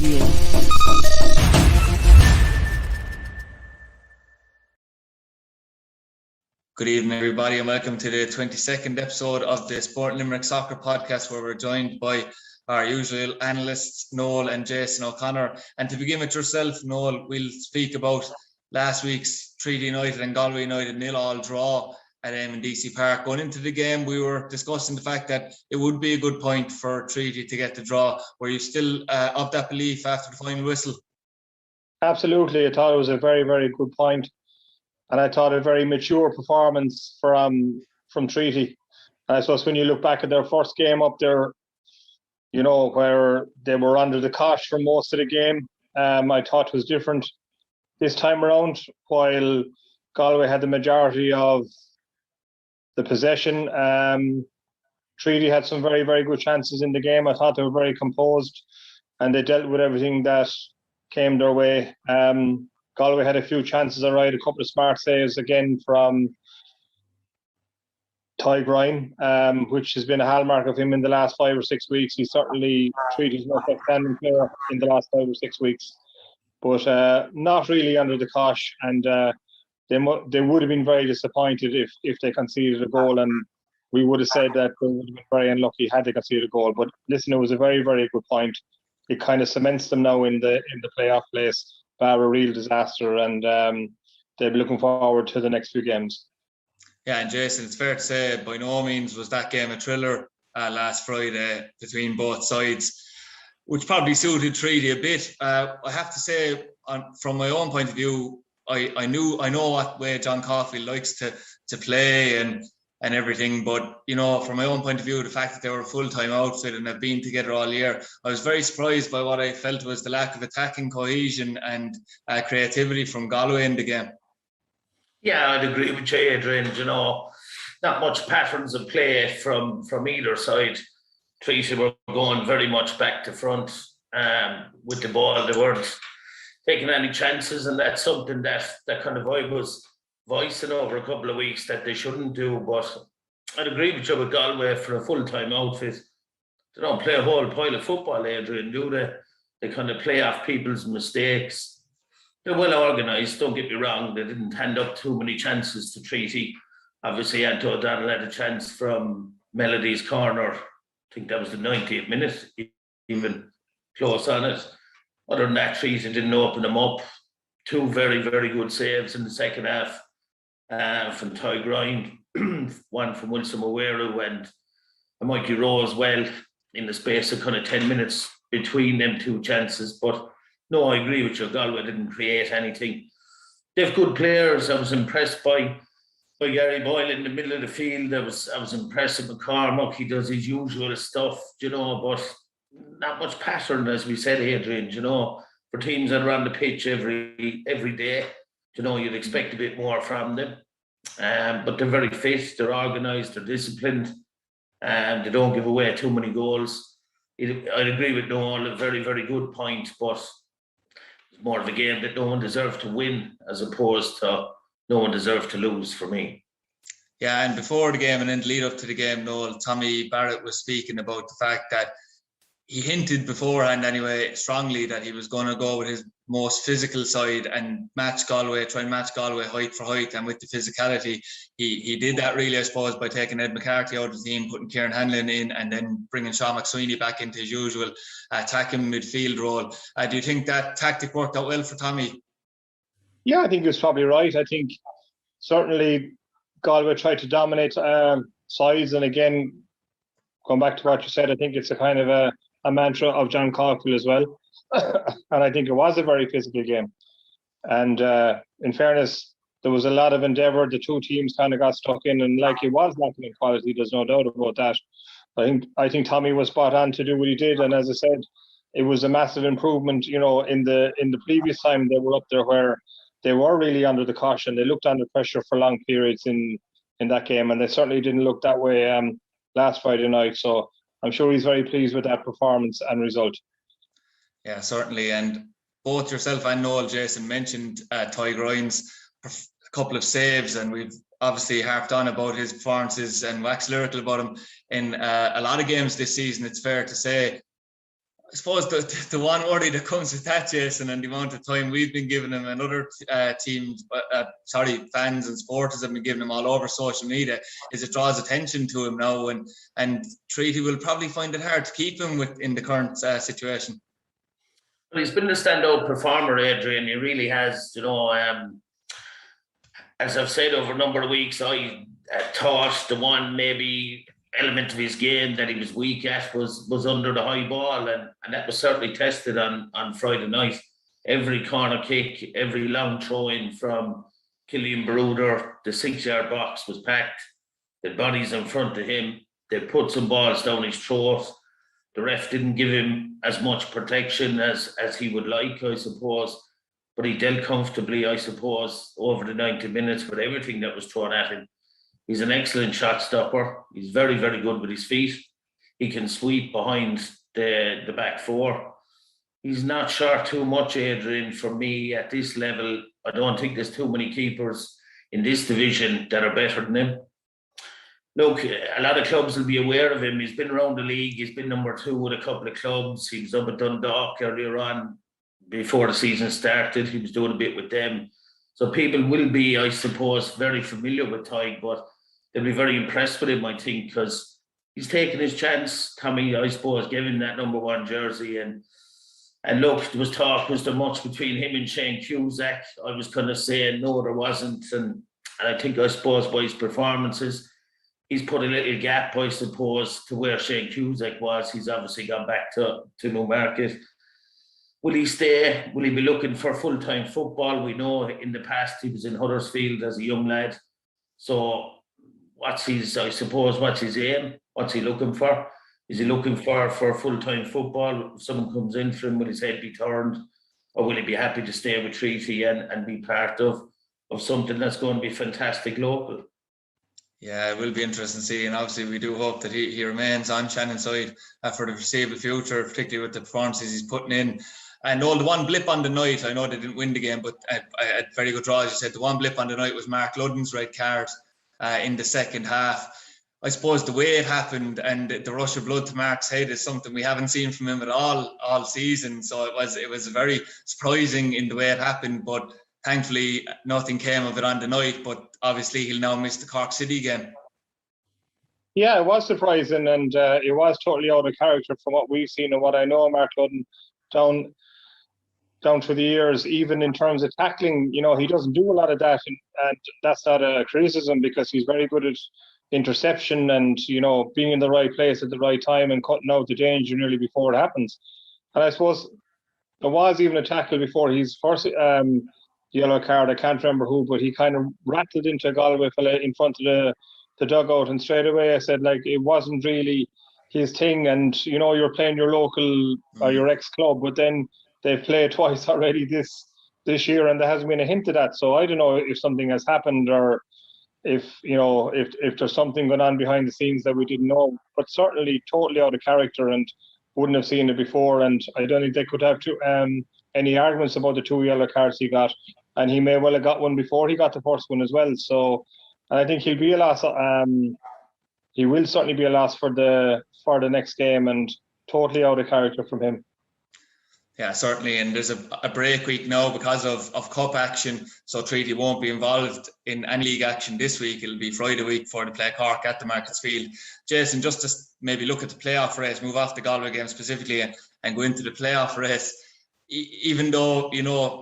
you. Good evening, everybody, and welcome to the 22nd episode of the Sport Limerick Soccer Podcast, where we're joined by our usual analysts, Noel and Jason O'Connor. And to begin with yourself, Noel, we'll speak about last week's Treaty United and Galway United 0-0 draw at DC Park. Going into the game, we were discussing the fact that it would be a good point for Treaty to get the draw. Were you still of that belief after the final whistle? Absolutely. I thought it was a very, very good point. And I thought a very mature performance from Treaty. And I suppose when you look back at their first game up there, you know, where they were under the cosh for most of the game, I thought it was different this time around. While Galway had the majority of the possession, Treaty had some very, very good chances in the game. I thought they were very composed and they dealt with everything that came their way. Galway had a few chances, all right, a couple of smart saves again from Pike, which has been a hallmark of him in the last 5 or 6 weeks. He's certainly Treaty's most outstanding player in the last 5 or 6 weeks, but not really under the cosh. And they would have been very disappointed if they conceded a goal, and we would have said that they would have been very unlucky had they conceded a goal. But listen, it was a very, very good point. It kind of cements them now in the playoff place. A real disaster, and they'll be looking forward to the next few games. Yeah, and Jason, it's fair to say by no means was that game a thriller last Friday between both sides, which probably suited Treaty a bit. I have to say, from my own point of view, I know what way John Caulfield likes to play and everything, but you know, from my own point of view, the fact that they were a full-time outfit and have been together all year, I was very surprised by what I felt was the lack of attacking cohesion and creativity from Galway in the game. Yeah, I'd agree with you, Adrian. You know, not much patterns of play from either side. Treaty were going very much back to front with the ball. They weren't taking any chances, and that's something that kind of I was voicing over a couple of weeks that they shouldn't do. But I'd agree with you with Galway for a full-time outfit. They don't play a whole pile of football, Adrian, do they? They kind of play off people's mistakes. They're well organised, don't get me wrong. They didn't hand up too many chances to Treaty. Obviously, Anto O'Donnell had a chance from Melody's corner. I think that was the 90th minute, even close on it. Other than that, Treaty didn't open them up. 2 very, very good saves in the second half. From Ty Grind, one from Wilson Maweru and Mikey Rowe as well, in the space of kind of 10 minutes between them 2 chances. But no, I agree with you. Galway didn't create anything. They've good players. I was impressed by Gary Boyle in the middle of the field. I was impressed with McCormack. He does his usual stuff, you know, but not much pattern, as we said, Adrian, you know, for teams that are on the pitch every day. You know, you'd expect a bit more from them. But they're very fit, they're organised, they're disciplined, and they don't give away too many goals. I'd agree with Noel, a very, very good point, but it's more of a game that no one deserved to win as opposed to no one deserved to lose for me. Yeah, and before the game and in the lead up to the game, Noel, Tommy Barrett was speaking about the fact that he hinted beforehand anyway, strongly, that he was going to go with his most physical side and try and match Galway height for height, and with the physicality. He did that really, I suppose, by taking Ed McCarthy out of the team, putting Kieran Hanlon in, and then bringing Sean McSweeney back into his usual attacking midfield role. Do you think that tactic worked out well for Tommy? Yeah, I think he was probably right. I think certainly Galway tried to dominate sides, and again, going back to what you said, I think it's a kind of a mantra of John Caulfield as well. And I think it was a very physical game. And in fairness, there was a lot of endeavour. The 2 teams kind of got stuck in, and like it was lacking in quality, there's no doubt about that. I think Tommy was spot on to do what he did, and as I said, it was a massive improvement. You know, in the previous time they were up there, where they were really under the caution, they looked under pressure for long periods in that game, and they certainly didn't look that way last Friday night. So I'm sure he's very pleased with that performance and result. Yeah, certainly. And both yourself and Noel, Jason, mentioned Ty Grind's couple of saves, and we've obviously harped on about his performances and waxed lyrical about him in a lot of games this season, it's fair to say. I suppose the one worry that comes with that, Jason, and the amount of time we've been giving him, and other teams, fans and supporters have been giving him all over social media, is it draws attention to him now, and Treaty will probably find it hard to keep him in the current situation. Well, he's been the standout performer, Adrian. He really has. As I've said over a number of weeks, I thought the one maybe element of his game that he was weak at was under the high ball, and that was certainly tested on Friday night. Every corner kick, every long throw in from Killian Bruder, the 6-yard box was packed. The bodies in front of him, they put some balls down his throat. The ref didn't give him as much protection as he would like, I suppose, but he dealt comfortably, I suppose, over the 90 minutes with everything that was thrown at him. He's an excellent shot stopper. He's very, very good with his feet. He can sweep behind the back four. He's not short too much, Adrian, for me at this level. I don't think there's too many keepers in this division that are better than him. Look, a lot of clubs will be aware of him. He's been around the league. He's been number 2 with a couple of clubs. He was up at Dundalk earlier on before the season started. He was doing a bit with them. So people will be, I suppose, very familiar with Pike, but they'll be very impressed with him, I think, because he's taken his chance. Tommy, I suppose, gave him that number 1 jersey. And look, there was talk, was there much between him and Shane Cusack? I was kind of saying, no, there wasn't. And I think, I suppose, by his performances, he's put a little gap, I suppose, to where Shane Cusack was. He's obviously gone back to Newmarket. Will he stay? Will he be looking for full-time football? We know in the past he was in Huddersfield as a young lad. So what's his aim? What's he looking for? Is he looking for full-time football? If someone comes in for him, will his head be turned? Or will he be happy to stay with Treaty and be part of something that's going to be fantastic local? Yeah, it will be interesting to see, and obviously we do hope that he remains on Shannon's side for the foreseeable future, particularly with the performances he's putting in. And all the one blip on the night, I know they didn't win the game, but a very good draw, as you said. The one blip on the night was Mark Ludden's red card in the second half. I suppose the way it happened and the rush of blood to Mark's head is something we haven't seen from him at all season. So it was very surprising in the way it happened, but thankfully nothing came of it on the night. But obviously he'll now miss the Cork City game. Yeah, it was surprising, and it was totally out of character from what we've seen and what I know of Mark Ludden down through the years. Even in terms of tackling, he doesn't do a lot of that, and that's not a criticism, because he's very good at interception and being in the right place at the right time and cutting out the danger nearly before it happens. And I suppose there was even a tackle before his first yellow card. I can't remember who, but he kind of rattled into a Galway fella in front of the dugout, and straight away I said, it wasn't really his thing. And you're playing your local or your ex-club, but then they've played twice already this year, and there hasn't been a hint of that. So I don't know if something has happened, or if there's something going on behind the scenes that we didn't know. But certainly totally out of character, and wouldn't have seen it before. And I don't think they could have any arguments about the 2 yellow cards he got, and he may well have got one before he got the first one as well. So I think he'll be a loss. He will certainly be a loss for the next game, and totally out of character from him. Yeah, certainly. And there's a break week now because of cup action. So Treaty won't be involved in any league action this week. It'll be Friday week before they play Cork at the Markets Field. Jason, just to maybe look at the playoff race, move off the Galway game specifically and go into the playoff race. Even though,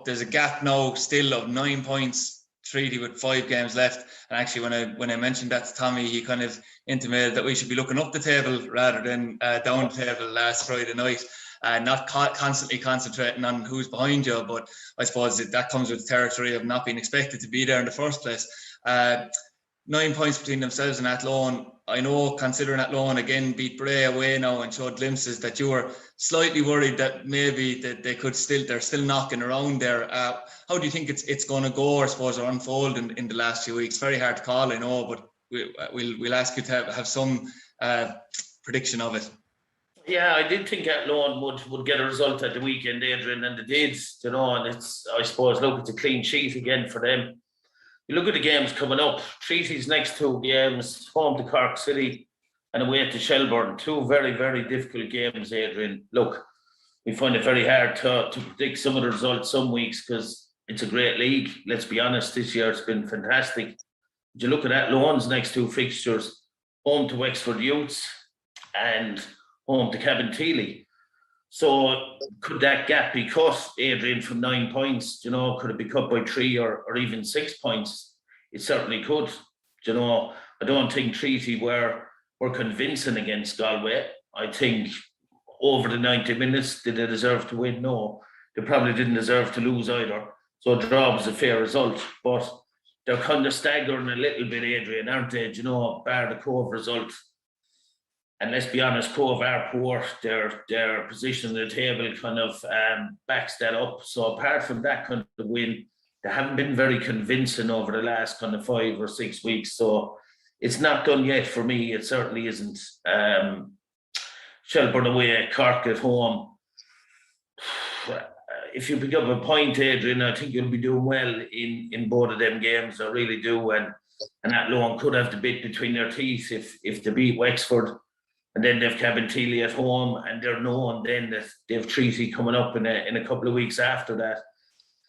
there's a gap now still of 9 points, Treaty with 5 games left. And actually when I mentioned that to Tommy, he kind of intimated that we should be looking up the table rather than down the table last Friday night. Not constantly concentrating on who's behind you, but I suppose that comes with the territory of not being expected to be there in the first place. 9 points between themselves and Athlone. I know, considering Athlone again beat Bray away now and showed glimpses, that you were slightly worried that maybe that they're still knocking around there. How do you think it's going to go, I suppose, or unfold in the last few weeks? Very hard to call, I know, but we'll ask you to have some prediction of it. Yeah, I did think Athlone would get a result at the weekend, Adrian, and they did, and it's, I suppose, look, it's a clean sheet again for them. You look at the games coming up, Treaty's next 2 games, home to Cork City and away to Shelbourne. 2 very, very difficult games, Adrian. Look, we find it very hard to predict some of the results some weeks because it's a great league. Let's be honest, this year it's been fantastic. You look at that, Loan's next two fixtures, home to Wexford Youths and home to Cabinteely. So could that gap be cut, Adrian, from 9 points? You know, could it be cut by 3 or even 6 points? It certainly could. You know, I don't think Treaty were convincing against Galway. I think over the 90 minutes, did they deserve to win? No, they probably didn't deserve to lose either. So a draw was a fair result, but they're kind of staggering a little bit, Adrian, aren't they? You know, bar the Cove result. And let's be honest, Cove are poor. Their position in the table kind of backs that up. So apart from that kind of win, they haven't been very convincing over the last kind of 5 or 6 weeks. So it's not done yet for me. It certainly isn't. Shelburne away, Cork at home. If you pick up a point, Adrian, I think you'll be doing well in both of them games. I really do. And that Loan could have the bit between their teeth if they beat Wexford. And then they've Cabinteely at home, and they're known then that they've Treaty coming up in a couple of weeks after that.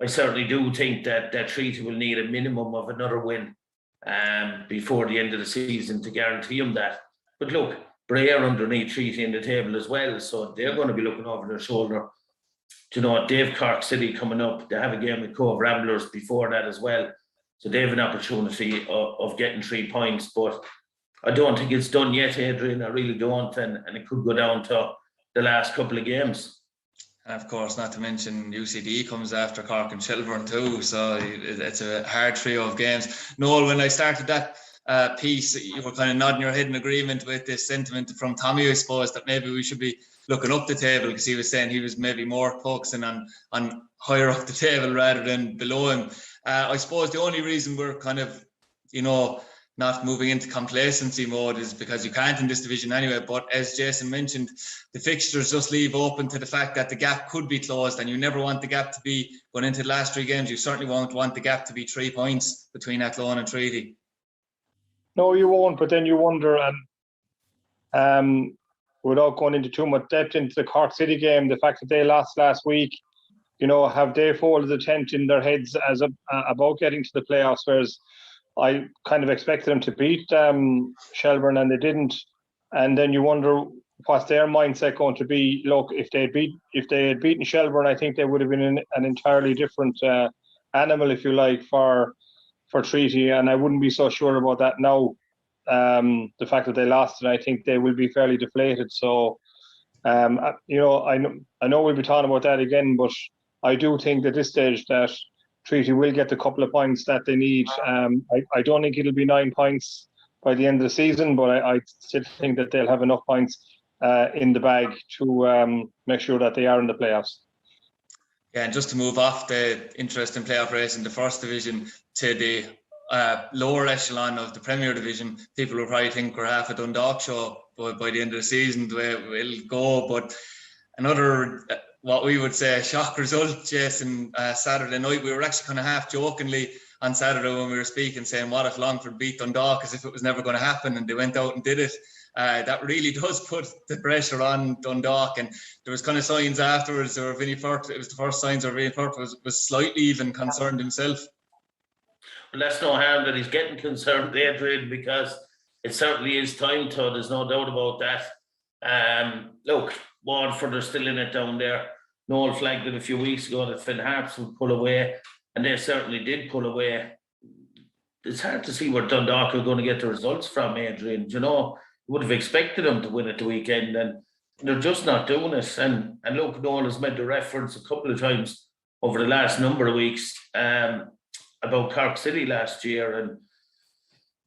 I certainly do think that Treaty will need a minimum of another win before the end of the season to guarantee them that. But look, Bray are underneath Treaty in the table as well, so they're going to be looking over their shoulder. Do you know, they've Cork City coming up. They have a game with Cove Ramblers before that as well. So they have an opportunity of getting 3 points. But I don't think it's done yet, Adrian. I really don't. And it could go down to the last couple of games. And of course, not to mention UCD comes after Cork and Shelburne too. So it's a hard trio of games. Noel, when I started that piece, you were kind of nodding your head in agreement with this sentiment from Tommy, I suppose, that maybe we should be looking up the table, because he was saying he was maybe more focusing on higher up the table rather than below him. I suppose the only reason we're kind of, you know, not moving into complacency mode is because you can't in this division anyway. But as Jason mentioned, the fixtures just leave open to the fact that the gap could be closed, and you never want the gap to be going into the last 3 games. You certainly won't want the gap to be 3 points between Athlone and Treaty. No, you won't. But then you wonder, without going into too much depth into the Cork City game, the fact that they lost last week, you know, have they folded the tent in their heads about getting to the playoffs, whereas I kind of expected them to beat Shelburne and they didn't. And then you wonder what's their mindset going to be. Look, if they had beaten Shelburne, I think they would have been an entirely different animal, if you like, for Treaty. And I wouldn't be so sure about that now. The fact that they lost, and I think they will be fairly deflated. So, you know, I know we'll be talking about that again, but I do think at this stage that Treaty will get the couple of points that they need. I don't think it'll be 9 points by the end of the season, but I still think that they'll have enough points in the bag to make sure that they are in the playoffs. Yeah, and just to move off the interesting playoff race in the first division to the lower echelon of the Premier Division, people will probably think we're half a Dundalk show by the end of the season, the way it will go. But another, what we would say, shock result, Jason, Saturday night. We were actually kind of half jokingly on Saturday when we were speaking, saying, what if Longford beat Dundalk, as if it was never going to happen, and they went out and did it. That really does put the pressure on Dundalk, and there was kind of signs afterwards, or Vinnie Firth, it was the first signs where Vinnie Firth was slightly even concerned himself. Well, that's no harm that he's getting concerned, Adrian, because it certainly is time to, there's no doubt about that. Look, Waterford are still in it down there. Noel flagged it a few weeks ago that Finn Harps would pull away, and they certainly did pull away. It's hard to see where Dundalk are going to get the results from, Adrian. You know, you would have expected them to win at the weekend, and they're just not doing it. And look, Noel has made the reference a couple of times over the last number of weeks about Cork City last year, and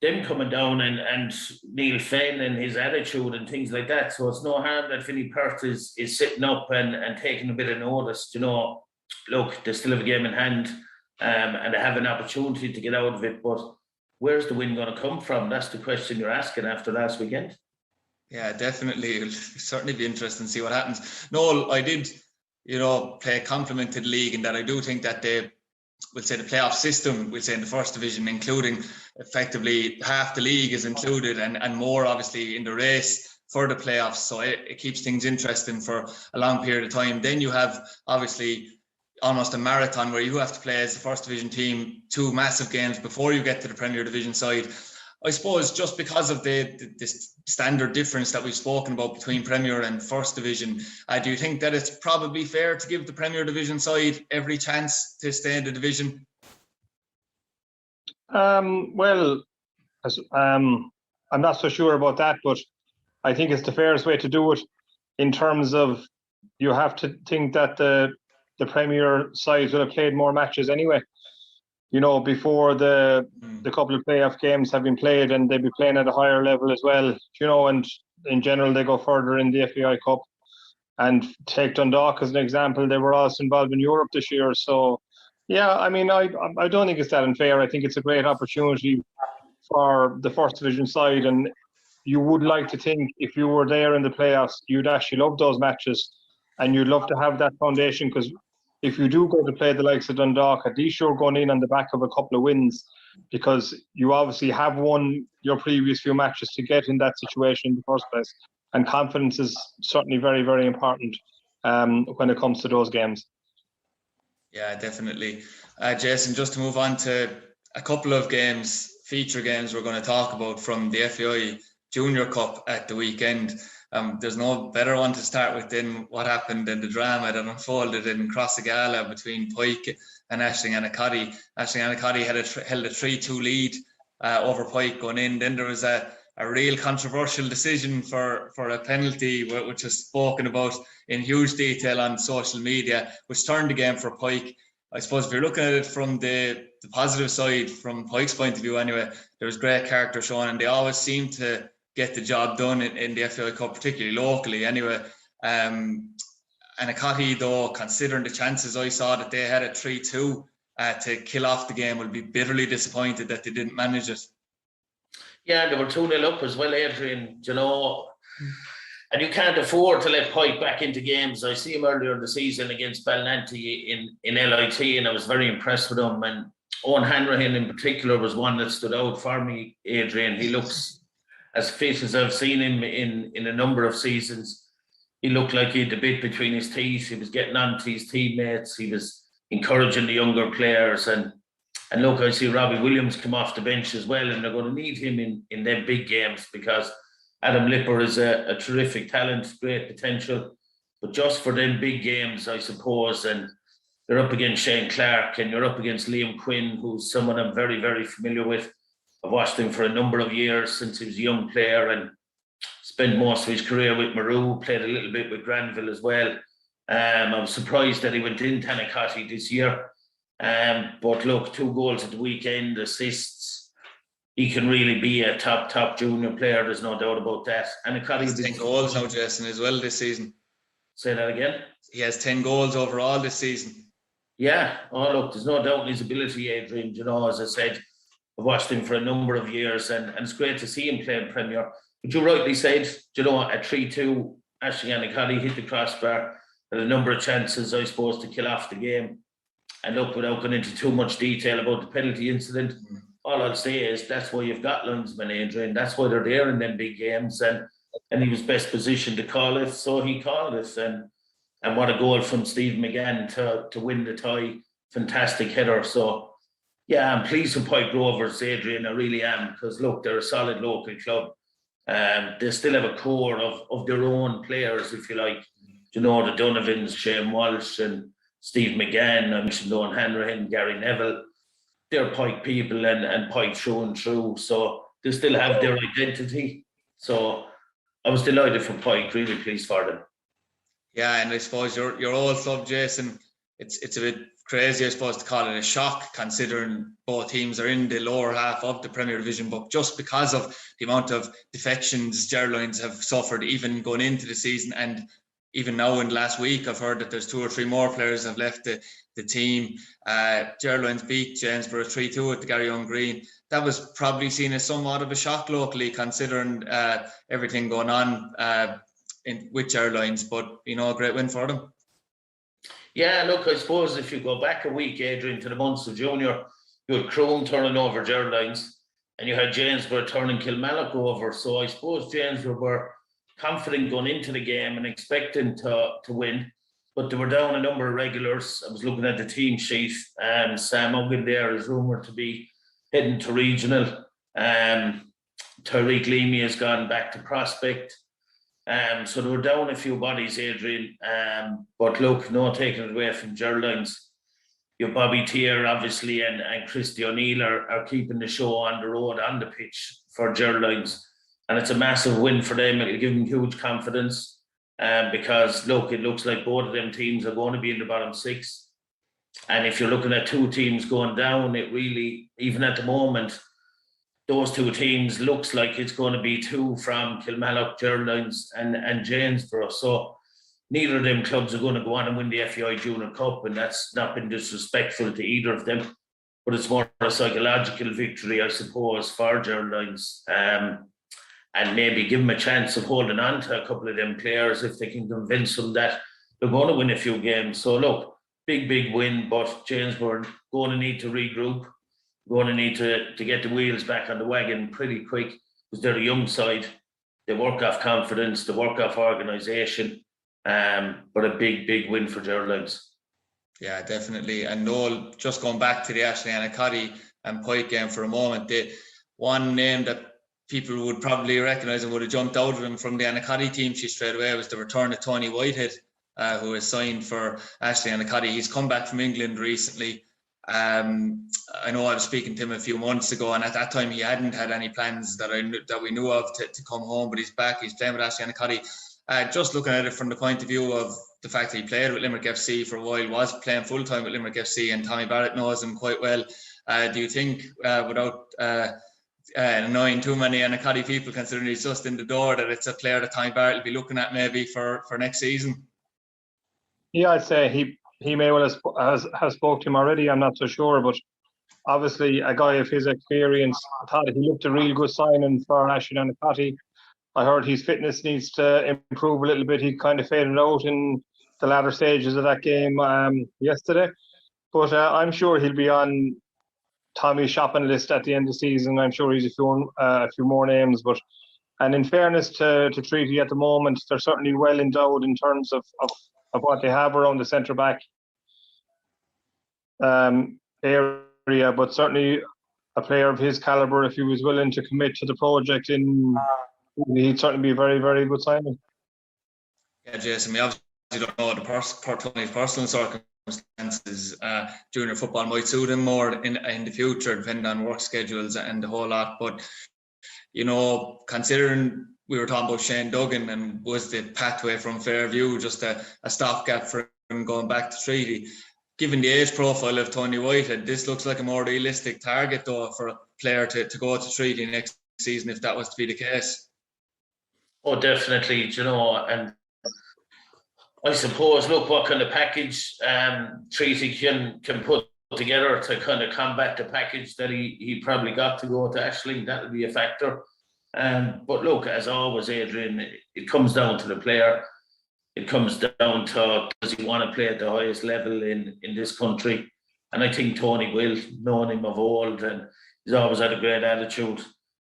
them coming down, and Neil Fenn and his attitude and things like that. So it's no harm that Vinnie Firth is sitting up and taking a bit of notice. You know, look, they still have a game in hand, and they have an opportunity to get out of it. But where's the win going to come from? That's the question you're asking after last weekend. Yeah, definitely. It'll certainly be interesting to see what happens. Noel, I did, you know, play a compliment to the league in that I do think that we'll say the playoff system, we'll say in the first division, including effectively half the league is included and more obviously in the race for the playoffs. So it keeps things interesting for a long period of time. Then you have obviously almost a marathon where you have to play as the First Division team 2 massive games before you get to the Premier Division side. I suppose just because of the standard difference that we've spoken about between Premier and First Division, do you think that it's probably fair to give the Premier Division side every chance to stay in the division? Well, I'm not so sure about that, but I think it's the fairest way to do it in terms of you have to think that the Premier sides will have played more matches anyway. You know, before the couple of playoff games have been played, and they'll be playing at a higher level as well. You know, and in general they go further in the FAI Cup. And take Dundalk as an example; they were also involved in Europe this year. So, yeah, I mean, I don't think it's that unfair. I think it's a great opportunity for the First Division side, and you would like to think if you were there in the playoffs, you'd actually love those matches, and you'd love to have that foundation, because if you do go to play the likes of Dundalk, at least you're going in on the back of a couple of wins, because you obviously have won your previous few matches to get in that situation in the first place. And confidence is certainly very, very important when it comes to those games. Yeah, definitely. Jason, just to move on to a couple of games, feature games we're going to talk about from the FAI Junior Cup at the weekend. There's no better one to start with than what happened in the drama that unfolded in Crossagala between Pike and Aisling Annacotty. Aisling Annacotty held a 3-2 lead over Pike going in. Then there was a real controversial decision for a penalty, which was spoken about in huge detail on social media, which turned the game for Pike. I suppose if you're looking at it from the positive side, from Pike's point of view anyway, there was great character shown, and they always seem to get the job done in the FAI Cup, particularly locally anyway. Annacotty, though, considering the chances I saw that they had a 3-2 to kill off the game, will be bitterly disappointed that they didn't manage it. Yeah, they were 2-0 up as well, Adrian, you know. And you can't afford to let Pike back into games. I see him earlier in the season against Ballinanty in LIT, and I was very impressed with him. And Owen Hanrahan in particular was one that stood out for me, Adrian. He looks as fit as I've seen him in a number of seasons. He looked like he had the bit between his teeth. He was getting on to his teammates. He was encouraging the younger players. And look, I see Robbie Williams come off the bench as well, and they're going to need him in them big games, because Adam Lipper is a terrific talent, great potential. But just for them big games, I suppose, and they're up against Shane Clark, and you're up against Liam Quinn, who's someone I'm very, very familiar with. I've watched him for a number of years since he was a young player, and spent most of his career with Maru, played a little bit with Granville as well. I was surprised that he went into Annacotty this year. But look, 2 goals at the weekend, assists. He can really be a top junior player. There's no doubt about that. Annacotty has 10 goals now, Jason, as well this season. Say that again? He has 10 goals overall this season. Yeah. Oh, look, there's no doubt in his ability, Adrian. You know, as I said, I've watched him for a number of years, and it's great to see him play in Premier. But you rightly said, you know, at 3-2, Aisling Annacotty hit the crossbar, had a number of chances, I suppose, to kill off the game. And look, without going into too much detail about the penalty incident, all I'll say is that's why you've got linesmen, Adrian. That's why they're there in them big games. And he was best positioned to call it, so he called it. And what a goal from Steve McGann to win the tie. Fantastic header. So, yeah, I'm pleased with Pike Rovers, Adrian. I really am, because, look, they're a solid local club. They still have a core of their own players, if you like. You know, the Donovans, Shane Walsh and Steve McGann, I mentioned Owen Hanrahan, Gary Neville. They're Pike people and Pike through and through. So they still have their identity. So I was delighted for Pike, really pleased for them. Yeah, and I suppose your old club, Jason, it's a bit crazy, I suppose, to call it a shock, considering both teams are in the lower half of the Premier Division. But just because of the amount of defections Geraldines have suffered, even going into the season, and even now in the last week, I've heard that there's 2 or 3 more players have left the team. Geraldines beat Jamesborough 3-2 at the Gary Young Green. That was probably seen as somewhat of a shock locally, considering everything going on with Geraldines. But, you know, a great win for them. Yeah, look, I suppose if you go back a week, Adrian, to the months of junior, you had Crone turning over Geraldines, and you had Jamesborough turning Kilmallock over. So I suppose Jamesborough were confident going into the game and expecting to win. But they were down a number of regulars. I was looking at the team sheet. Sam Uggan there is rumoured to be heading to regional. Tariq Leamy has gone back to prospect. So they were down a few bodies, Adrian. But look, no taking it away from Geraldines. Your Bobby Tier, obviously, and Christy O'Neill are keeping the show on the road, on the pitch for Geraldines. And it's a massive win for them. It'll give them huge confidence. Because, look, it looks like both of them teams are going to be in the bottom six. And if you're looking at two teams going down, it really, even at the moment, those two teams looks like it's going to be two from Kilmallock, Geraldines and Janesborough. So neither of them clubs are going to go on and win the FAI Junior Cup, and that's not been disrespectful to either of them. But it's more a psychological victory, I suppose, for Geraldines. And maybe give them a chance of holding on to a couple of them players if they can convince them that they're going to win a few games. So look, big win, but Janesborough going to need to regroup, going to need to get the wheels back on the wagon pretty quick, because they're a young side. They work off confidence, they work off organisation, but a big win for Geraldines. Yeah, definitely. And Noel, just going back to the Aisling Annacotty and Pike game for a moment, the one name that people would probably recognise and would have jumped out of them from the Annacotty team sheet straight away was the return of Tony Whitehead, who has signed for Aisling Annacotty. He's come back from England recently. I know I was speaking to him a few months ago, and at that time he hadn't had any plans that we knew of to come home, but he's back. He's playing with Aisling Annacotty. Just looking at it from the point of view of the fact that he played with Limerick FC for a while, was playing full-time with Limerick FC, and Tommy Barrett knows him quite well. Do you think, without annoying too many Annacotty people, considering he's just in the door, that it's a player that Tommy Barrett will be looking at maybe for next season? Yeah, I'd say he may well have spoke to him already. I'm not so sure, but obviously a guy of his experience, I thought he looked a real good signing for Aisling Annacotty. I heard his fitness needs to improve a little bit. He kind of faded out in the latter stages of that game yesterday, but I'm sure he'll be on Tommy's shopping list at the end of the season. I'm sure he's a few more names, and in fairness to Treaty at the moment, they're certainly well endowed in terms of what they have around the centre back area, but certainly a player of his calibre, if he was willing to commit to the project, he'd certainly be a very, very good signing. Yeah, Jason, we obviously don't know Tony's personal circumstances. Junior football might suit him more in the future, depending on work schedules and the whole lot. But, you know, considering we were talking about Shane Duggan, and was the pathway from Fairview just a stopgap for him going back to Treaty? Given the age profile of Tony Whitehead, this looks like a more realistic target, though, for a player to go to Treaty next season, if that was to be the case. Oh, definitely, you know, and I suppose, look, what kind of package Treaty can put together to kind of combat the package that he probably got to go to Aisling, that would be a factor. But look, as always, Adrian, it comes down to the player. It comes down to, does he want to play at the highest level in this country? And I think Tony will, knowing him of old, and he's always had a great attitude.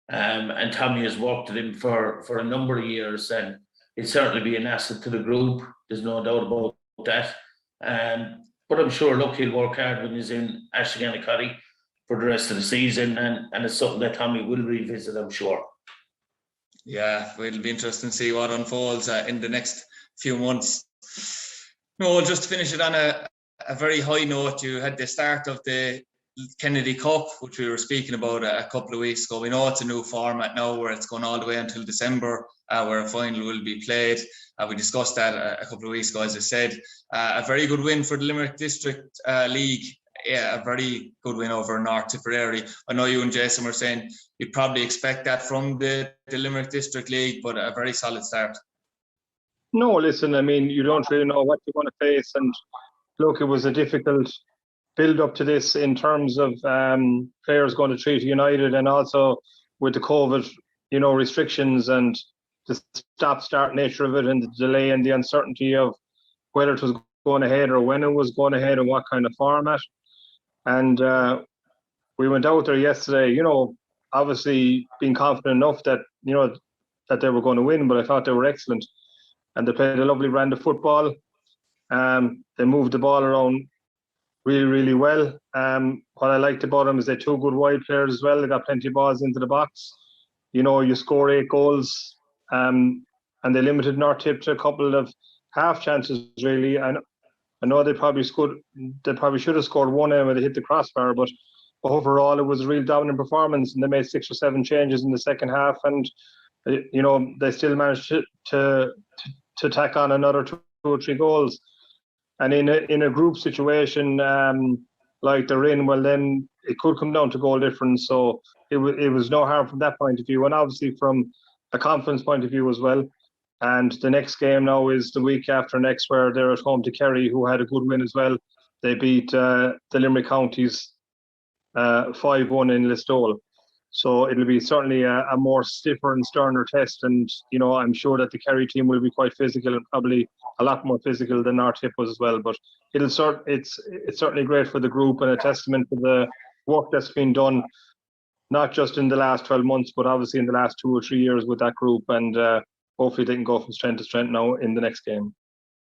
And Tommy has worked with him for a number of years, and he'll certainly be an asset to the group. There's no doubt about that. But I'm sure, look, he'll work hard when he's in Aisling Annacotty for the rest of the season, and it's something that Tommy will revisit, I'm sure. Yeah, well, it'll be interesting to see what unfolds in the next few months. No, just to finish it on a very high note, you had the start of the Kennedy Cup, which we were speaking about a couple of weeks ago. We know it's a new format now where it's going all the way until December, where a final will be played. We discussed that a couple of weeks ago, as I said. A very good win for the Limerick District League. Yeah, a very good win over North Tipperary. I know you and Jason were saying you'd probably expect that from the Limerick District League, but a very solid start. No, listen, I mean, you don't really know what you're going to face. And look, it was a difficult build up to this in terms of players going to Treaty United, and also with the COVID, restrictions and the stop-start nature of it, and the delay and the uncertainty of whether it was going ahead or when it was going ahead and what kind of format. And we went out there yesterday, obviously being confident enough that, that they were going to win, but I thought they were excellent. And they played a lovely brand of football. They moved the ball around really, really well. What I liked about them is they had 2 good wide players as well. They got plenty of balls into the box. You know, you score 8 goals, and they limited North Tip to a couple of half chances, really. And I know they probably should have scored one when they hit the crossbar, but overall it was a real dominant performance, and they made 6 or 7 changes in the second half, and you know, they still managed to tack on another 2 or 3 goals. And in a group situation like they're in, well, then it could come down to goal difference. So it was no harm from that point of view, and obviously from a confidence point of view as well. And the next game now is the week after next, where they're at home to Kerry, who had a good win as well. They beat the Limerick Counties 5-1 in Listowel. So it'll be certainly a more stiffer and sterner test. And, you know, I'm sure that the Kerry team will be quite physical, and probably a lot more physical than North Tip was as well. But it's certainly great for the group, and a testament to the work that's been done, not just in the last 12 months, but obviously in the last 2 or 3 years with that group. And hopefully they can go from strength to strength now in the next game.